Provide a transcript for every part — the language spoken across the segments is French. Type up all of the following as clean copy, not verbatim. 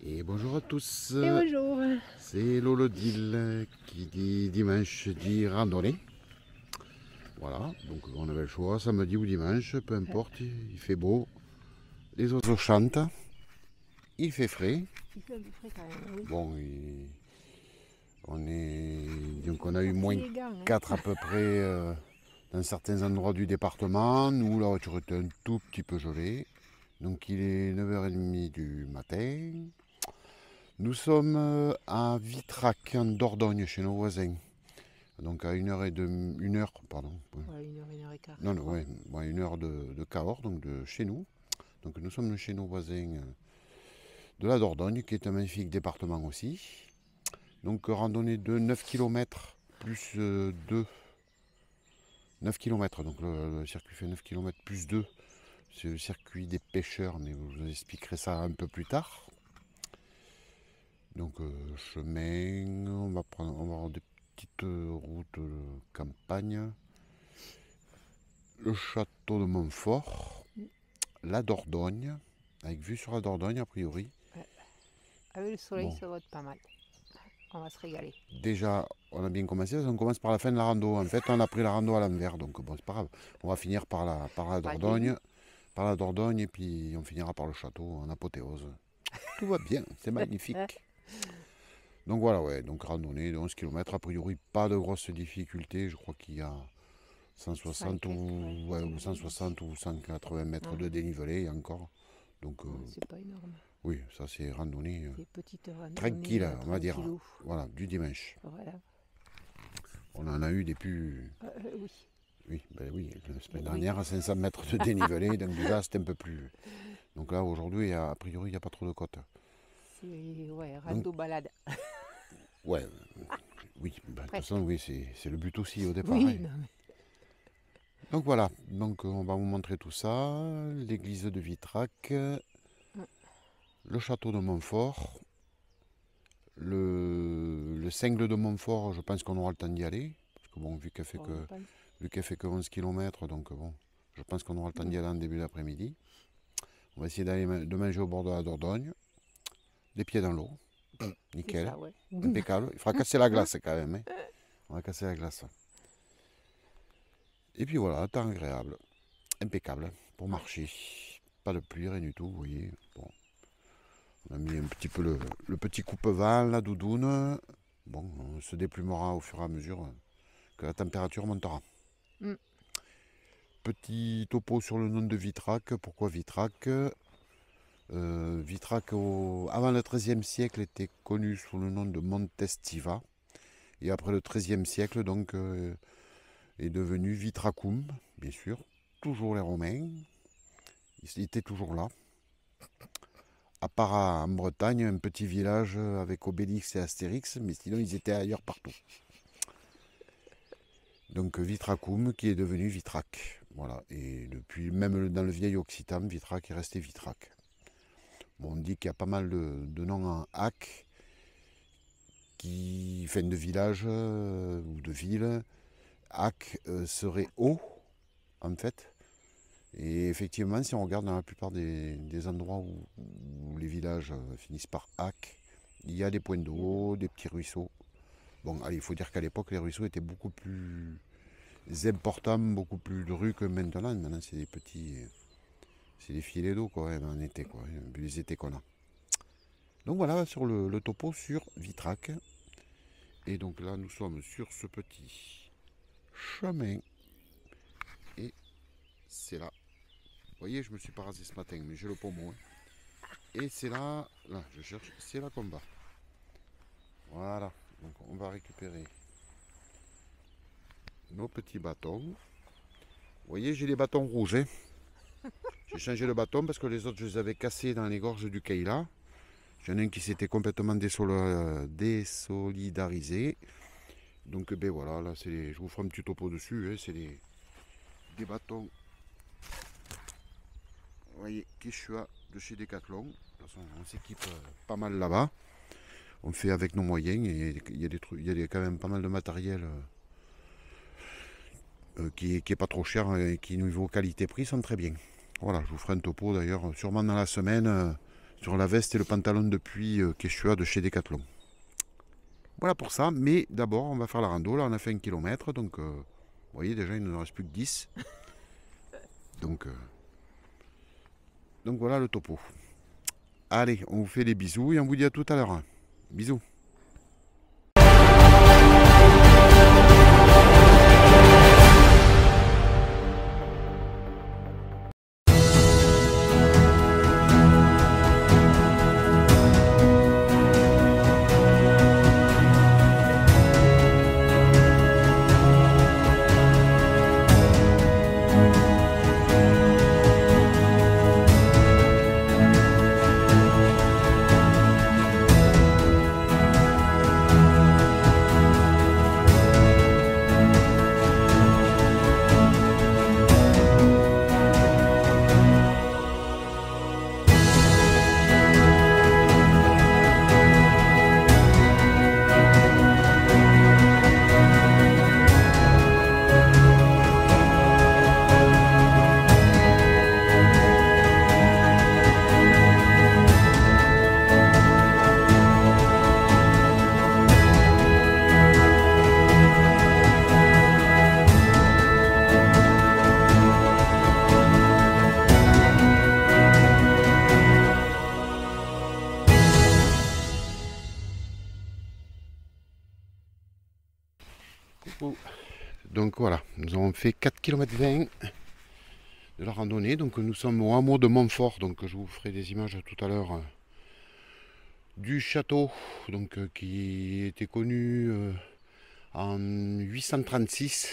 Et bonjour à tous, Et bonjour. c'est Lolodil qui dit dimanche dit randonnée. Voilà, donc on avait le choix, samedi ou dimanche, peu importe, il fait beau, les oiseaux chantent, il fait frais. Il fait un peu frais quand même, oui. Bon, donc on a eu moins Fatigant, hein. 4 à peu près dans certains endroits du département. Nous, la voiture était un tout petit peu gelée. Donc il est 9h30 du matin. Nous sommes à Vitrac, en Dordogne, chez nos voisins. Donc à 1h30, 1h, pardon. Ouais, une heure et quart, Non, je non, crois. ouais, 1 heure de Cahors, donc de chez nous. Donc nous sommes chez nos voisins de la Dordogne, qui est un magnifique département aussi. Donc randonnée de 9 km plus 2. 9 km, donc le circuit fait 9 km plus 2. C'est le circuit des pêcheurs, mais je vous expliquerai ça un peu plus tard. Donc chemin, on va avoir des petites routes de campagne. Le château de Montfort, la Dordogne, avec vue sur la Dordogne a priori. Ouais. Avec le soleil, Bon, ça va être pas mal. On va se régaler. déjà, on a bien commencé, on commence par la fin de la rando. En fait, on a pris la rando à l'envers, donc bon, c'est pas grave. On va finir par la Pas le Dordogne, début. et puis on finira par le château en apothéose. Tout va bien, c'est magnifique. Donc voilà, ouais, donc randonnée de 11 km, a priori pas de grosses difficultés, je crois qu'il y a 160 100 et quelques, ouais. ou, ouais, ou 160 ou 180 mètres de dénivelé encore. Donc Ouais, c'est pas énorme. oui, ça c'est randonnée Des petites randonnées tranquille, on va dire. tranquillou. Voilà, du dimanche. Voilà. On en a eu des plus. Oui. Oui, ben oui, la semaine Oui. dernière à 500 mètres de dénivelé, donc déjà c'était un peu plus. Donc là aujourd'hui, a priori, il n'y a pas trop de côtes. C'est ouais, Donc, rando balade. ouais, oui, ben, de toute façon, Presque. oui, c'est le but aussi au départ, hein. Oui, non mais. Donc voilà, donc on va vous montrer tout ça, l'église de Vitrac, le château de Montfort, le Seigle de Montfort, je pense qu'on aura le temps d'y aller, parce que bon, Bon, je pense. vu qu'elle fait que 11 km, donc bon, je pense qu'on aura le temps d'y aller en début d'après-midi. On va essayer de manger au bord de la Dordogne, les pieds dans l'eau, C'est nickel, ça, ouais. impeccable. Il faudra casser la glace quand même, hein. On va casser la glace. Et puis voilà, temps agréable, impeccable pour Ouais. marcher. Pas de pluie, rien du tout, vous voyez. Bon, on a mis un petit peu le petit coupe-vent, la doudoune. Bon, on se déplumera au fur et à mesure que la température montera. Mm. Petit topo sur le nom de Vitrac. Pourquoi Vitrac? Vitrac, avant le XIIIe siècle, était connu sous le nom de Montestiva. Et après le XIIIe siècle, donc, est devenu Vitracum, bien sûr. Toujours les Romains. Ils étaient toujours là. À part en Bretagne, un petit village avec Obélix et Astérix, mais sinon ils étaient ailleurs partout. Donc Vitracum qui est devenu Vitrac. Voilà. Et depuis, même dans le vieil occitan, Vitrac est resté Vitrac. Bon, on dit qu'il y a pas mal de noms en hac, enfin de villages ou de villes. Hac serait haut, en fait. Et effectivement, si on regarde dans la plupart des endroits où les villages finissent par hac, il y a des points Il y a de l'eau. d'eau, des petits ruisseaux. Bon, allez, il faut dire qu'à l'époque, les ruisseaux étaient beaucoup plus importants, beaucoup plus drus que maintenant. Maintenant, c'est des petits. C'est des filets d'eau, quoi, hein, en été, quoi, vu les étés qu'on a. Donc voilà, sur le topo sur Vitrac. Et donc là, nous sommes sur ce petit chemin. Et c'est là. Vous voyez, je me suis pas rasé ce matin, mais j'ai le pommeau, hein. Et c'est là, je cherche, c'est là qu'on va. Voilà, donc on va récupérer nos petits bâtons. Vous voyez, j'ai les bâtons rouges, hein. J'ai changé le bâton parce que les autres, je les avais cassés dans les gorges du Keila. J'en ai un qui s'était complètement désolidarisé. Donc ben voilà, là je vous ferai un petit topo dessus, hein, c'est des bâtons, vous voyez, Quechua de chez Decathlon. De toute façon, on s'équipe pas mal là-bas. On fait avec nos moyens et il y a des trucs, il y a quand même pas mal de matériel qui est pas trop cher et qui niveau qualité-prix sont très bien. Voilà, je vous ferai un topo d'ailleurs sûrement dans la semaine sur la veste et le pantalon de pluie Quechua de chez Decathlon. Voilà pour ça, mais d'abord on va faire la rando. Là on a fait 1 km, donc vous voyez déjà il ne nous reste plus que 10. Donc voilà le topo. Allez, on vous fait des bisous et on vous dit à tout à l'heure. Bisous. Donc voilà, nous avons fait 4 km 20 de la randonnée. Donc nous sommes au hameau de Montfort. Donc je vous ferai des images tout à l'heure du château donc, qui était connu en 836.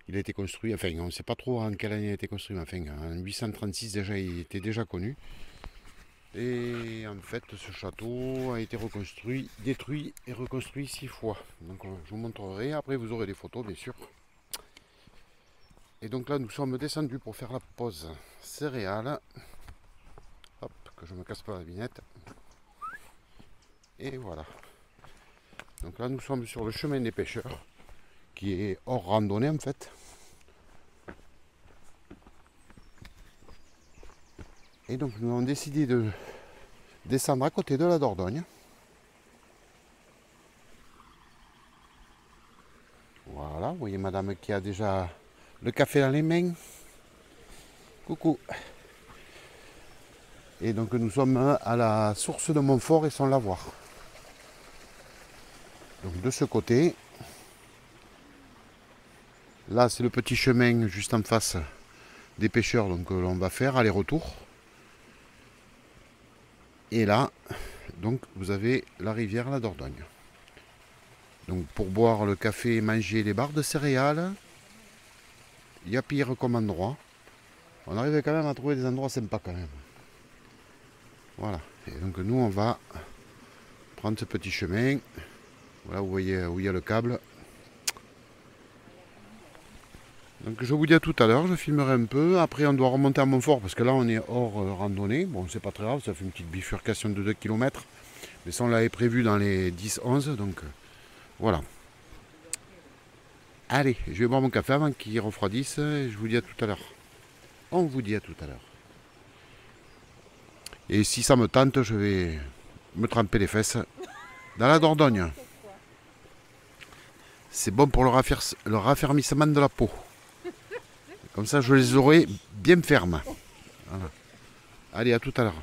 Il a été construit, enfin on ne sait pas trop en quelle année il a été construit, mais enfin en 836 déjà il était déjà connu. Et en fait ce château a été reconstruit, détruit et reconstruit 6 fois. Donc je vous montrerai, après vous aurez des photos bien sûr. Et donc là nous sommes descendus pour faire la pause céréales. Hop, que je ne me casse pas la vignette. Et voilà. Donc là nous sommes sur le chemin des pêcheurs, qui est hors randonnée en fait. Et donc nous avons décidé de descendre à côté de la Dordogne. Voilà, vous voyez madame qui a déjà le café dans les mains. Coucou. Et donc nous sommes à la source de Montfort et son lavoir. Donc de ce côté, là c'est le petit chemin juste en face des pêcheurs, donc on va faire aller-retour. Et là, donc vous avez la rivière la Dordogne. Donc pour boire le café et manger les barres de céréales, il y a pire comme endroit. On arrive quand même à trouver des endroits sympas quand même. Voilà. Et donc nous on va prendre ce petit chemin. Voilà, vous voyez où il y a le câble. Donc je vous dis à tout à l'heure, je filmerai un peu. Après on doit remonter à Montfort parce que là on est hors randonnée. Bon c'est pas très grave, ça fait une petite bifurcation de 2 km. Mais ça on l'avait prévu dans les 10-11. Donc voilà. Allez, je vais boire mon café avant qu'il refroidisse. Et je vous dis à tout à l'heure. On vous dit à tout à l'heure. Et si ça me tente, je vais me tremper les fesses dans la Dordogne. C'est bon pour le raffermissement de la peau. Comme ça, je les aurai bien fermes. Voilà. Allez, à tout à l'heure.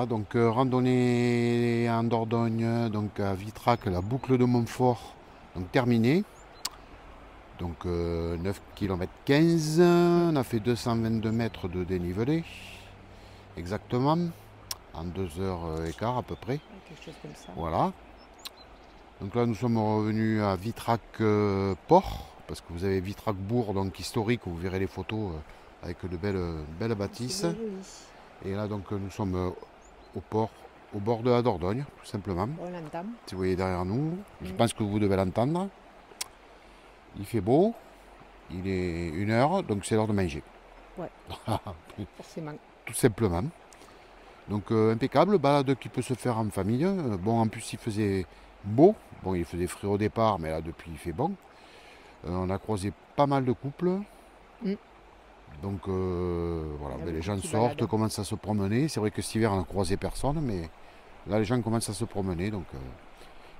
voilà, donc randonnée en Dordogne, donc à Vitrac, la boucle de Montfort, donc terminée. Donc 9 km 15, on a fait 222 mètres de dénivelé, exactement, en 2h15 à peu près. Quelque chose comme ça. Voilà. Donc là nous sommes revenus à Vitrac Port, parce que vous avez Vitrac Bourg, donc historique, où vous verrez les photos avec de belles bâtisses. C'est joli. Et là donc nous sommes au port, au bord de la Dordogne, tout simplement. On l'entame. Si vous voyez derrière nous, je pense que vous devez l'entendre. Il fait beau, il est 1h, donc c'est l'heure de manger. Ouais. Forcément. Tout simplement. Donc impeccable, balade qui peut se faire en famille. Bon, en plus il faisait beau. Bon, il faisait frais au départ, mais là depuis il fait bon. On a croisé pas mal de couples. Donc voilà, les gens sortent, commencent à se promener. C'est vrai que cet hiver on n'a croisé personne, mais là les gens commencent à se promener, donc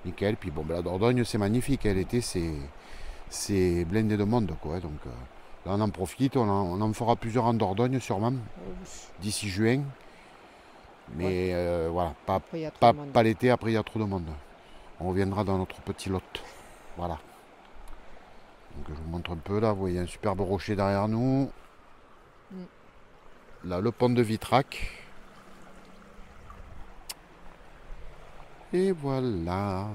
nickel. Puis bon, la Dordogne c'est magnifique, l'été c'est blindé de monde, quoi. Donc là on en profite, on en fera plusieurs en Dordogne sûrement, d'ici juin. Mais voilà, pas l'été, après il y a trop de monde. On reviendra dans notre petit lot. Voilà. Donc je vous montre un peu là, vous voyez un superbe rocher derrière nous. Là, le pont de Vitrac. Et voilà.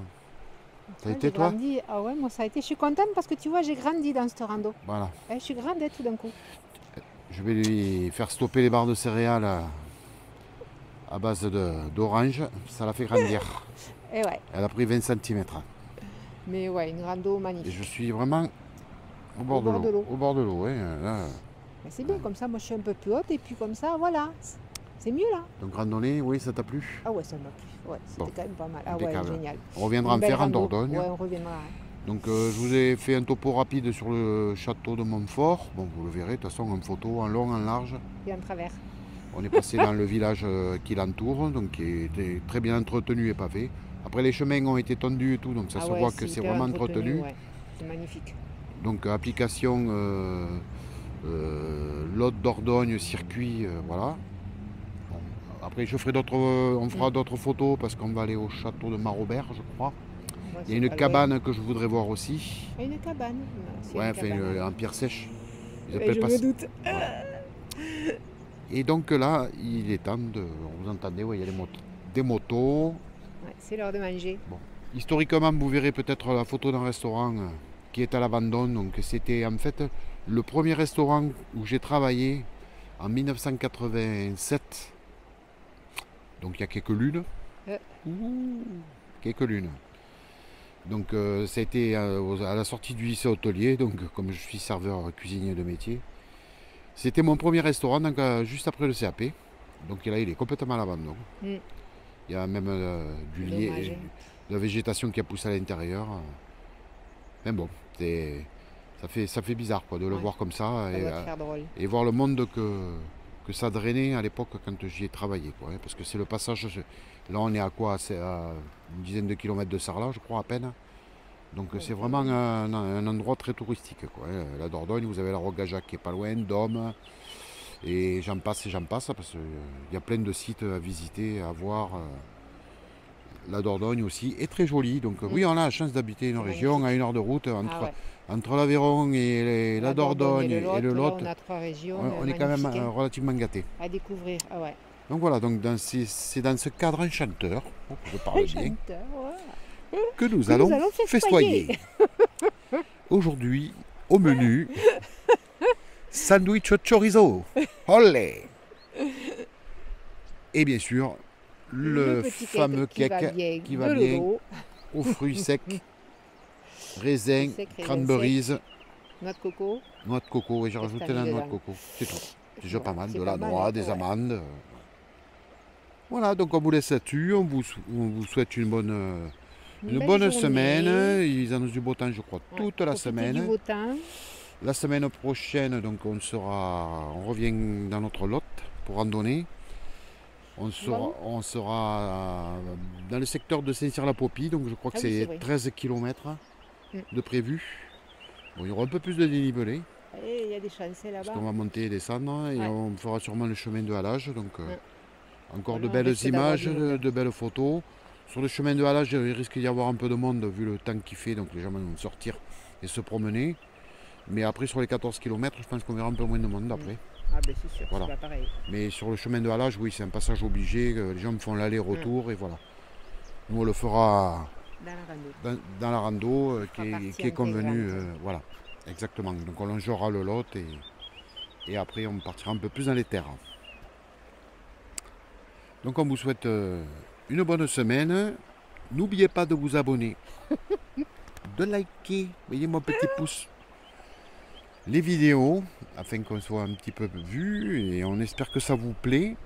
Ça a été toi? Ah ouais, moi ça a été. Je suis contente parce que tu vois, j'ai grandi dans ce rando. Voilà. Je suis grande tout d'un coup. Je vais lui faire stopper les barres de céréales à base d'orange. Ça l'a fait grandir. Et ouais. Elle a pris 20 cm. Mais ouais, une rando magnifique. Et je suis vraiment au bord de l'eau. Au bord de l'eau, oui. C'est bien, comme ça, moi je suis un peu plus haute et puis comme ça, voilà. C'est mieux là. Donc randonnée, oui, ça t'a plu? Ah ouais, ça m'a plu. Ouais, c'était quand même pas mal. Ah impeccable. ouais, génial. On reviendra en faire en Dordogne. Ouais, on reviendra. Donc je vous ai fait un topo rapide sur le château de Montfort. Bon, vous le verrez, de toute façon, en photo, en long, en large. Et en travers. On est passé dans le village qui l'entoure, donc qui était très bien entretenu et pavé. Après, les chemins ont été tendus et tout, donc ça se voit que c'est vraiment entretenu. Ouais. C'est magnifique. Donc application Lot Dordogne circuit, voilà. Bon, après, on fera d'autres photos parce qu'on va aller au château de Marobert, je crois. Ouais, il y a une cabane que je voudrais voir aussi. Une cabane. Ouais, en pierre sèche. Je me doute. Voilà. Et donc là, il est temps de... Vous entendez, ouais, il y a des motos. Ouais, c'est l'heure de manger. Bon. Historiquement, vous verrez peut-être la photo d'un restaurant qui est à l'abandon. Donc c'était en fait le premier restaurant où j'ai travaillé en 1987. Donc il y a quelques lunes. Quelques lunes. Donc ça a été à la sortie du lycée hôtelier, donc comme je suis serveur cuisinier de métier. C'était mon premier restaurant, donc, juste après le CAP. Donc là, il est complètement à l'abandon. Il y a même du lait, de la végétation qui a poussé à l'intérieur. Mais bon, ça fait bizarre quoi, de le voir comme ça. Et voir le monde que ça drainait à l'époque quand j'y ai travaillé. Quoi, parce que c'est le passage. Là, on est à quoi? C'est à une dizaine de kilomètres de Sarlat, je crois, à peine. Donc c'est vraiment un endroit très touristique. Quoi. La Dordogne, vous avez la Rogajac qui est pas loin, Dôme, et j'en passe, parce qu'il y a plein de sites à visiter, à voir. La Dordogne aussi est très jolie. Donc oui, on a la chance d'habiter une région à 1 heure de route entre l'Aveyron et la Dordogne et le Lot. On a 3 régions. On est quand même relativement gâtés. À découvrir, ah ouais. Donc voilà, donc c'est dans ce cadre enchanteur, je parle bien, que nous allons festoyer. Aujourd'hui, au menu, sandwich au chorizo. Olé. Et bien sûr, le fameux cake qui va bien aux fruits secs, raisins, cranberries, noix de coco. Noix de coco, et j'ai rajouté la noix de coco. C'est tout. C'est déjà pas mal, de la noix, des amandes. Voilà, donc on vous laisse là-dessus. On vous souhaite une bonne semaine. Ils annoncent du beau temps, je crois, toute la semaine. Du beau temps. La semaine prochaine, donc on revient dans notre lot pour randonner. On sera dans le secteur de Saint-Cyr-la-Popie, donc je crois que c'est 13 km de prévu. Bon, il y aura un peu plus de dénivelé. Il y a des chances là-bas. Parce qu'on va monter et descendre et on fera sûrement le chemin de halage. Donc Encore Voilà, de on belles risque d'avoir images, du monde. de belles photos. Sur le chemin de halage, il risque d'y avoir un peu de monde vu le temps qu'il fait, donc les gens vont sortir et se promener. Mais après, sur les 14 km, je pense qu'on verra un peu moins de monde après. Ah ben c'est sûr, Voilà. c'est pas pareil. Mais sur le chemin de halage, oui, c'est un passage obligé. Les gens font l'aller-retour et voilà. Nous, on le fera Dans la rando. dans la rando fera qui partie est convenue. intégrante. Voilà, exactement. Donc on longera le Lot et après on partira un peu plus dans les terres. Donc on vous souhaite une bonne semaine. N'oubliez pas de vous abonner, de liker, voyez mon petit pouce, les vidéos, afin qu'on soit un petit peu vu et on espère que ça vous plaît.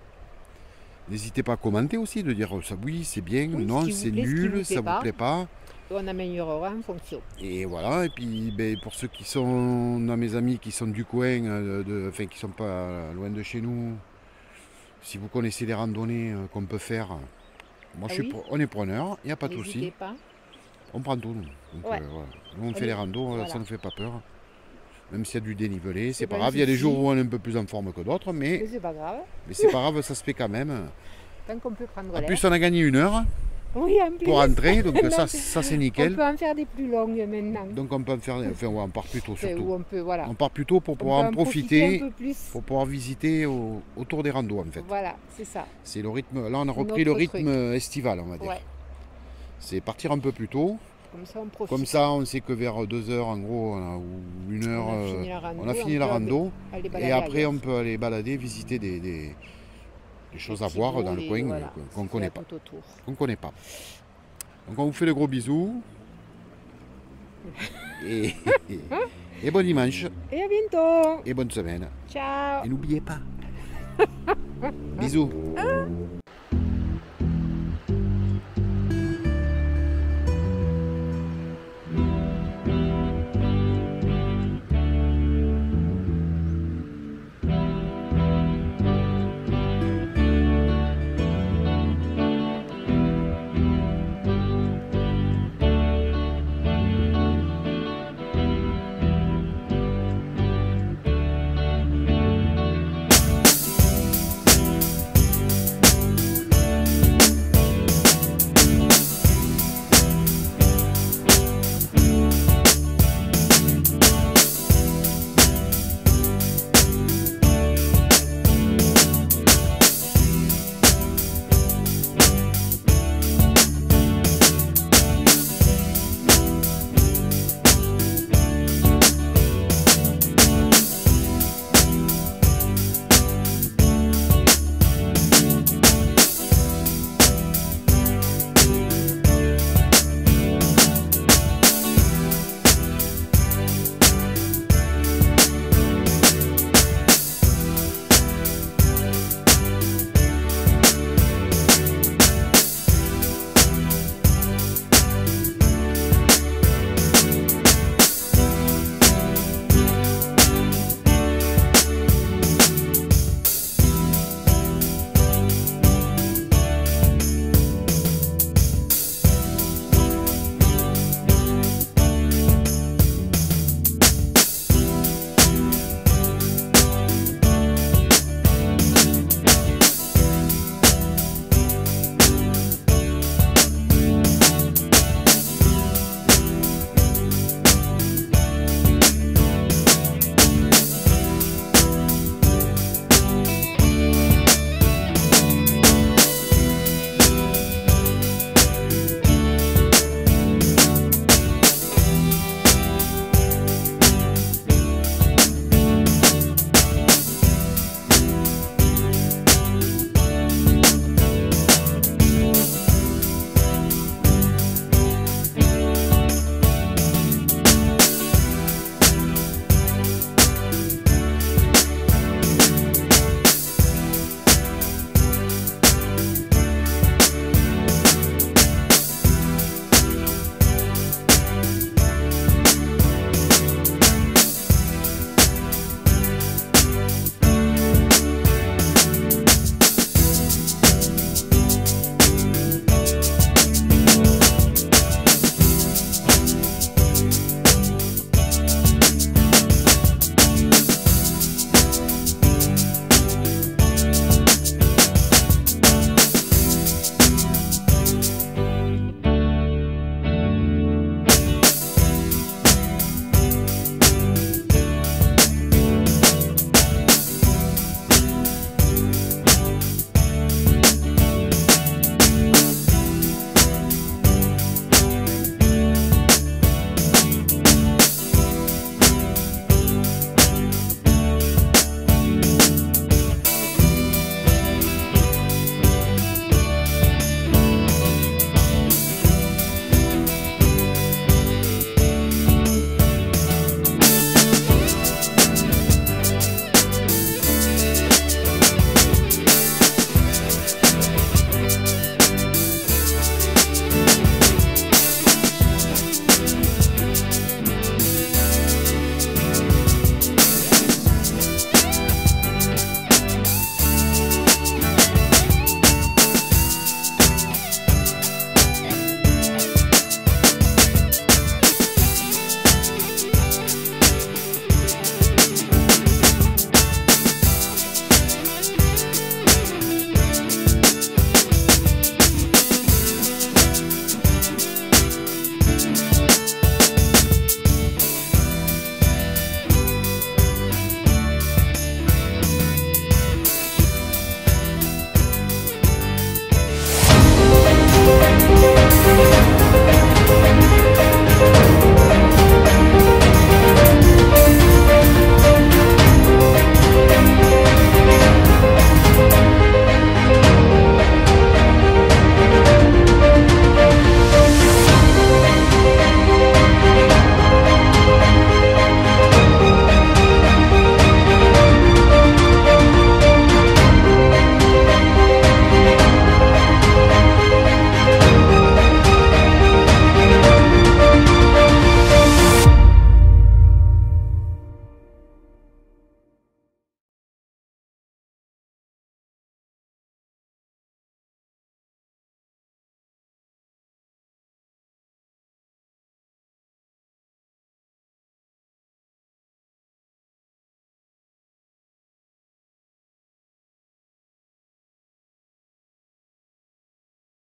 N'hésitez pas à commenter aussi, de dire ça oui, c'est bien, Oui, non, ce qui vous c'est plaît, ce qui nul, vous ça plaît vous pas. plaît pas. On améliorera en fonction. Et voilà, et puis ben, pour ceux qui sont dans mes amis qui sont du coin, enfin qui sont pas loin de chez nous, si vous connaissez des randonnées qu'on peut faire, moi Ah oui, on est preneur, il n'y a pas de n'hésitez souci, pas. on prend tout nous. Donc, Ouais. voilà. Nous on On fait est- les randos, voilà. ça ne nous fait pas peur. Même s'il y a du dénivelé, c'est C'est pas pas grave, un il y a des souci. jours où on est un peu plus en forme que d'autres, Mais mais c'est pas grave. c'est pas grave, ça se fait quand même. Tant qu'on peut prendre En l'air. plus on a gagné 1 heure Oui, en plus. pour rentrer, donc Non, ça c'est On nickel. peut en faire des plus longues maintenant. Donc on peut en faire, enfin ouais, on part plus tôt Enfin, surtout. où on peut, voilà. On part plus tôt pour On pouvoir peut en profiter. un peu plus. Pour pouvoir visiter autour des randos en fait. Voilà, c'est ça. C'est le rythme. Là on a repris le Notre rythme truc. estival on va dire. Ouais. C'est partir un peu plus tôt. Comme ça, on profite. Comme ça on sait que vers 2 heures en gros ou 1 heure On a fini la rando. on a fini la on peut rando. aller balader Et après ailleurs. on peut aller balader, visiter des choses à petits voir bouts, dans le et coin voilà, qu'on ne c'est connaît là pas. tout autour. Qu'on connaît pas. Donc on vous fait de gros bisous. Et, et bon dimanche. Et à bientôt. Et bonne semaine. Ciao. Et n'oubliez pas. Bisous.